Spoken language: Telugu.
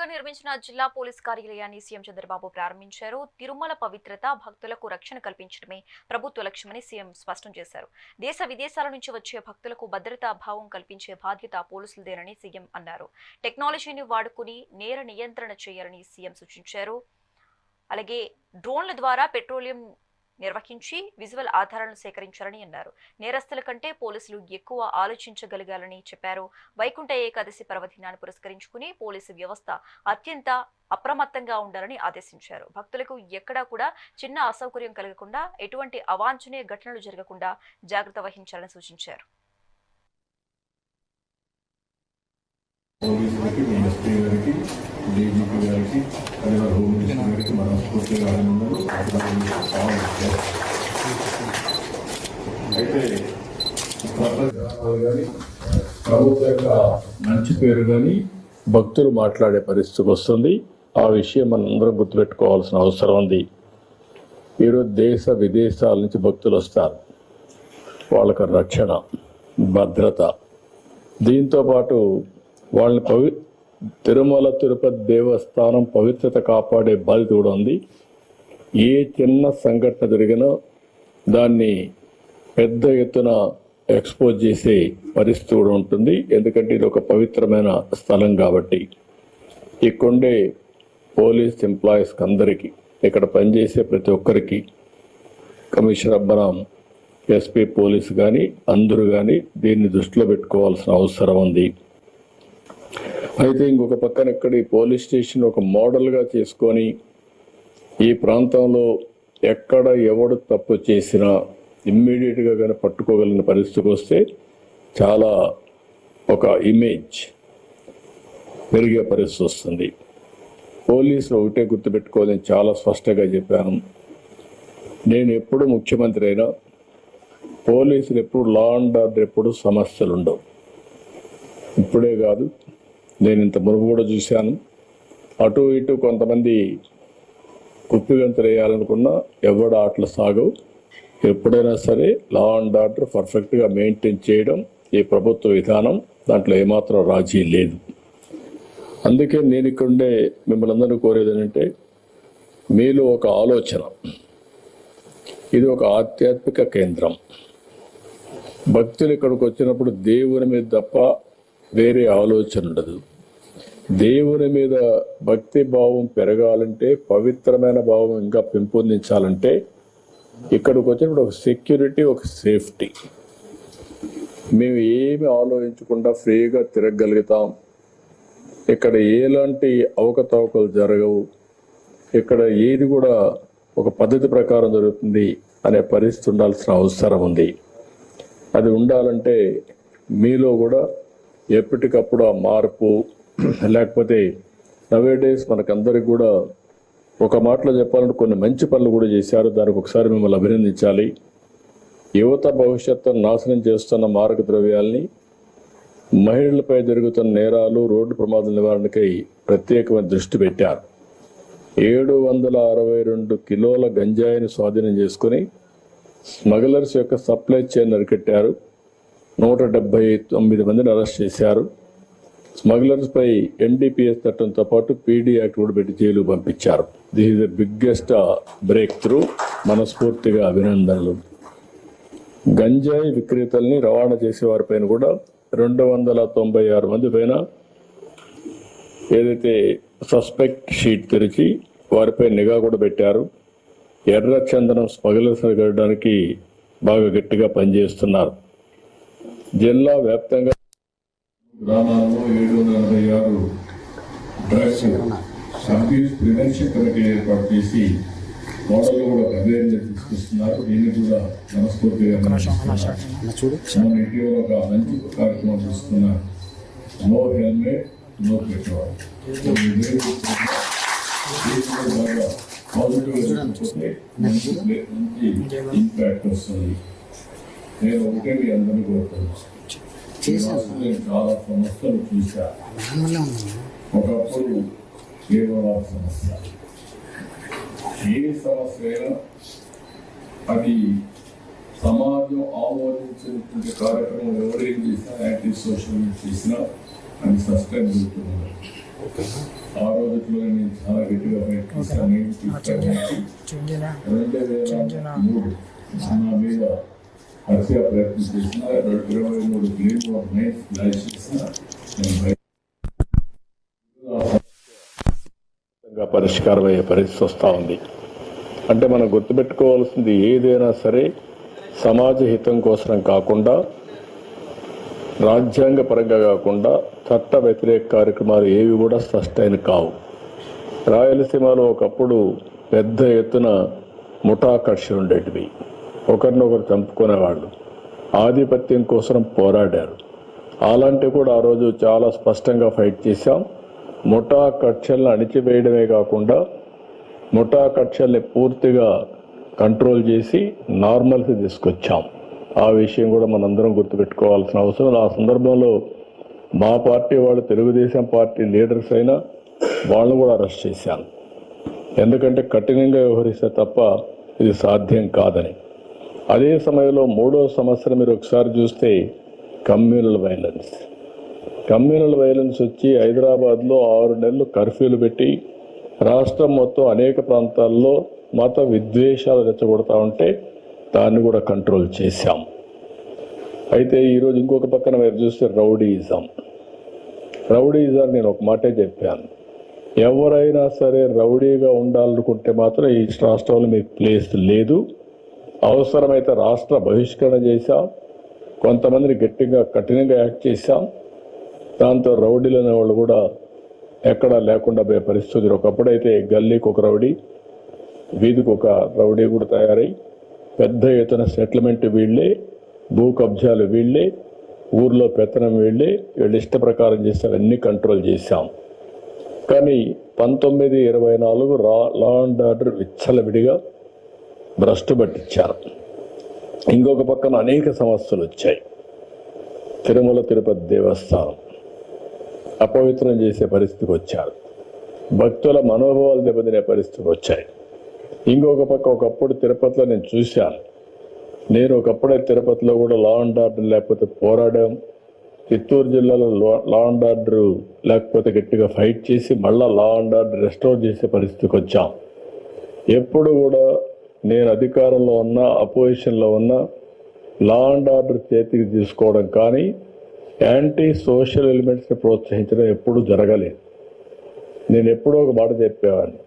కొత్తగా నిర్మించిన జిల్లా పోలీస్ కార్యాలయాన్ని సీఎం చంద్రబాబు ప్రారంభించారు. తిరుమల పవిత్రత, భక్తులకు రక్షణ కల్పించడమే ప్రభుత్వ లక్ష్యమని సీఎం స్పష్టం చేశారు. దేశ విదేశాల నుంచి వచ్చే భక్తులకు భద్రతా భావం కల్పించే బాధ్యత పోలీసులదేనని సీఎం అన్నారు. టెక్నాలజీని వాడుకుని నేర నియంత్రణ చేయాలని సీఎం సూచించారు. అలాగే డ్రోన్ల ద్వారా పెట్రోలియం నిర్వహించి విజువల్ ఆధారాలను సేకరించాలని అన్నారు. నేరస్తుల కంటే పోలీసులు ఎక్కువ ఆలోచించగలిగాలని చెప్పారు. వైకుంఠ ఏకాదశి పర్వదినాన్ని పురస్కరించుకుని పోలీసు వ్యవస్థ అత్యంత అప్రమత్తంగా ఉండాలని ఆదేశించారు. భక్తులకు ఎక్కడా కూడా చిన్న అసౌకర్యం కలగకుండా, ఎటువంటి అవాంఛనీయ ఘటనలు జరగకుండా జాగ్రత్త వహించాలని సూచించారు. డీజీపీ గారికి అదే హోమ్ మినిస్టర్ గారికి మనస్ఫూర్తిగా అయితే ప్రభుత్వ యొక్క మంచి పేరు కానీ భక్తులు మాట్లాడే పరిస్థితికి వస్తుంది. ఆ విషయం మనందరం గుర్తుపెట్టుకోవాల్సిన అవసరం ఉంది. ఈరోజు దేశ విదేశాల నుంచి భక్తులు వస్తారు. వాళ్ళకి రక్షణ, భద్రత, దీంతోపాటు వాళ్ళని తిరుమల తిరుపతి దేవస్థానం పవిత్రత కాపాడే బాధ్యత కూడా ఉంది. ఏ చిన్న సంఘటన జరిగినా దాన్ని పెద్ద ఎత్తున ఎక్స్పోజ్ చేసే పరిస్థితి కూడా ఉంటుంది. ఎందుకంటే ఇది ఒక పవిత్రమైన స్థలం కాబట్టి. ఇక్కడే పోలీస్ ఎంప్లాయీస్కి అందరికీ, ఇక్కడ పనిచేసే ప్రతి ఒక్కరికి, కమిషనర్ అబ్బరాం, ఎస్పీ పోలీసు కానీ అందరూ కానీ దీన్ని దృష్టిలో పెట్టుకోవాల్సిన అవసరం ఉంది. అయితే ఇంకొక పక్కన ఇక్కడ ఈ పోలీస్ స్టేషన్ ఒక మోడల్గా చేసుకొని ఈ ప్రాంతంలో ఎక్కడ ఎవడు తప్పు చేసినా ఇమ్మీడియట్గా కానీ పట్టుకోగలిగిన పరిస్థితికి వస్తే చాలా ఒక ఇమేజ్ పెరిగే పరిస్థితి వస్తుంది. పోలీసులు ఒకటే గుర్తుపెట్టుకోవాలని చాలా స్పష్టంగా చెప్పాను. నేను ఎప్పుడు ముఖ్యమంత్రి అయినా పోలీసులు ఎప్పుడు లా అండ్ ఆర్డర్ ఎప్పుడు సమస్యలు ఉండవు. ఇప్పుడే కాదు, నేను ఇంత మునుపు కూడా చూశాను. అటు ఇటు కొంతమంది కుప్పిగంతులు వేయాలనుకున్నా ఎవడు ఆటలు సాగవు. ఎప్పుడైనా సరే లా అండ్ ఆర్డర్ పర్ఫెక్ట్గా మెయింటైన్ చేయడం ఈ ప్రభుత్వ విధానం. దాంట్లో ఏమాత్రం రాజీ లేదు. అందుకే నేను ఇక్కడుండే మిమ్మల్ని అందరూ కోరేది ఏంటంటే, మీలో ఒక ఆలోచన, ఇది ఒక ఆధ్యాత్మిక కేంద్రం. భక్తులు ఇక్కడికి వచ్చినప్పుడు దేవుని మీద తప్ప వేరే ఆలోచన ఉండదు. దేవుని మీద భక్తి భావం పెరగాలంటే, పవిత్రమైన భావం ఇంకా పెంపొందించాలంటే ఇక్కడికి వచ్చినప్పుడు ఒక సెక్యూరిటీ, ఒక సేఫ్టీ. మేము ఏమి ఆలోచించకుండా ఫ్రీగా తిరగగలుగుతాం. ఇక్కడ ఎలాంటి అవకతవకలు జరగవు. ఇక్కడ ఏది కూడా ఒక పద్ధతి ప్రకారం జరుగుతుంది అనే పరిస్థితి ఉండాల్సిన అవసరం ఉంది. అది ఉండాలంటే మీలో కూడా ఎప్పటికప్పుడు ఆ మార్పు, లేకపోతే నవేడేస్ మనకందరికి కూడా ఒక మాటలో చెప్పాలంటే కొన్ని మంచి పనులు కూడా చేశారు. దానికి ఒకసారి మిమ్మల్ని అభినందించాలి. యువత భవిష్యత్తును నాశనం చేస్తున్న మారక ద్రవ్యాల్ని, మహిళలపై జరుగుతున్న నేరాలు, రోడ్డు ప్రమాదాల నివారణకై ప్రత్యేకమైన దృష్టి పెట్టారు. 762 కిలోల గంజాయిని స్వాధీనం చేసుకుని స్మగ్లర్స్ యొక్క సప్లై చైన్ అరికట్టారు. 179 మందిని అరెస్ట్ చేశారు. స్మగ్లర్స్ పై NDPS చట్టంతో పాటు PD యాక్ట్ కూడా పెట్టి జైలు పంపించారు. This is the biggest break through. మనస్ఫూర్తిగా అభినందనలు. గంజాయి విక్రేతల్ని రవాణా చేసే వారిపైన కూడా 296 మంది పైన ఏదైతే సస్పెక్ట్ షీట్ తెరిచి వారిపై నిఘా కూడా పెట్టారు. ఎర్ర చందనం స్మగ్లర్స్ అరికట్టడానికి బాగా గట్టిగా పనిచేస్తున్నారు. జిల్లా వ్యాప్తంగా గ్రామాల్లో 786 డ్రగ్స్ అబ్యూస్ ప్రివెన్షన్ కమిటీ ఏర్పాటు చేసి మోడల్ కూడా అవేర్నెస్ తీసుకొస్తున్నారు. దీన్ని కూడా మనస్ఫూర్తిగా మన ఇటీవల ఒక మంచి కార్యక్రమం తీసుకున్నారు. No helmet, no petrol. మంచి ఇంపాక్ట్ వస్తుంది. నేను ఒకటే మీ అందరినీ కోరుతున్నాను. చాలా సమస్యలు చూసా. ఒకప్పుడు కేవలం సమస్య, ఏ సమస్య అయినా అది సమాజం ఆమోదించినటువంటి కార్యక్రమం ఎవరేం చేసినా, యాంటీ సోషల్ చేసినా అది సస్టైన్ అవుతుంది. ఆ రోజుల్లో నేను చాలా గట్టిగా ప్రయత్నిస్తాను. నేను తీసుకెళ్ళడానికి 2003 నా మీద హర్షగా ప్రయత్నం చేసిన 23 గ్రీన్ నైట్ లాంచ్ చేసిన పరిష్కారం అయ్యే పరిస్థితి వస్తూ ఉంది. అంటే మనం గుర్తుపెట్టుకోవాల్సింది ఏదైనా సరే సమాజ హితం కోసం కాకుండా, రాజ్యాంగ పరంగా కాకుండా చట్ట వ్యతిరేక కార్యక్రమాలు ఏవి కూడా సస్టైన్ కావు. రాయలసీమలో ఒకప్పుడు పెద్ద ఎత్తున ముఠా కక్షలు ఉండేటివి. ఒకరినొకరు చంపుకునేవాళ్ళు, ఆధిపత్యం కోసం పోరాడారు. అలాంటివి కూడా ఆ రోజు చాలా స్పష్టంగా ఫైట్ చేశాం. ముఠా కక్షలను అణిచివేయడమే కాకుండా ముఠా కక్షల్ని పూర్తిగా కంట్రోల్ చేసి నార్మల్కి తీసుకొచ్చాం. ఆ విషయం కూడా మనందరం గుర్తుపెట్టుకోవాల్సిన అవసరం. ఆ సందర్భంలో మా పార్టీ వాళ్ళు, తెలుగుదేశం పార్టీ లీడర్స్ అయినా వాళ్ళను కూడా అరెస్ట్ చేశాను. ఎందుకంటే కఠినంగా వ్యవహరిస్తే తప్ప ఇది సాధ్యం కాదని. అదే సమయంలో 3వ సంవత్సరం మీరు ఒకసారి చూస్తే కమ్యూనల్ వైలెన్స్ వచ్చి హైదరాబాద్లో 6 నెలలు కర్ఫ్యూలు పెట్టి రాష్ట్రం మొత్తం అనేక ప్రాంతాల్లో మత విద్వేషాలు రెచ్చగొడతా ఉంటే దాన్ని కూడా కంట్రోల్ చేశాం. అయితే ఈరోజు ఇంకొక పక్కన మీరు చూస్తే రౌడీయిజం నేను ఒక మాటే చెప్పాను. ఎవరైనా సరే రౌడీగా ఉండాలనుకుంటే మాత్రం ఈ రాష్ట్రంలో మీకు ప్లేస్ లేదు. అవసరమైతే రాష్ట్ర బహిష్కరణ చేశాం. కొంతమందిని గట్టిగా కఠినంగా యాక్ట్ చేశాం. దాంతో రౌడీలు అనేవాళ్ళు కూడా ఎక్కడా లేకుండా పోయే పరిస్థితి. ఒకప్పుడైతే గల్లీకి ఒక రౌడీ, వీధికి ఒక రౌడీ కూడా తయారై పెద్ద ఎత్తున సెటిల్మెంట్ వీళ్ళే, భూ కబ్జాలు వీళ్ళే, ఊర్లో పెత్తనం వీళ్ళే, వీళ్ళు ఇష్ట ప్రకారం చేస్తారు. అన్ని కంట్రోల్ చేశాం. కానీ 1924 లా అండ్ ఆర్డర్ విచ్చలవిడిగా భ్రష్టు పట్టించారు. ఇంకొక పక్కన అనేక సమస్యలు వచ్చాయి. తిరుమల తిరుపతి దేవస్థానం అపవిత్రం చేసే పరిస్థితికి వచ్చారు. భక్తుల మనోభావాలు దెబ్బతినే పరిస్థితికి వచ్చాయి. ఇంకొక పక్క ఒకప్పుడు తిరుపతిలో నేను చూశాను. నేను ఒకప్పుడే తిరుపతిలో కూడా లా అండ్ ఆర్డర్ లేకపోతే పోరాడాం. చిత్తూరు జిల్లాలో లా అండ్ ఆర్డర్ లేకపోతే గట్టిగా ఫైట్ చేసి మళ్ళా లా అండ్ ఆర్డర్ రెస్టోర్ చేసే పరిస్థితికి వచ్చాం. ఎప్పుడు కూడా నేను అధికారంలో ఉన్నా, అపోజిషన్లో ఉన్నా లా అండ్ ఆర్డర్ చేతికి తీసుకోవడం కానీ యాంటీ సోషల్ ఎలిమెంట్స్ని ప్రోత్సహించడం ఎప్పుడూ జరగలేదు. నేను ఎప్పుడో ఒక మాట చెప్పేవాడిని,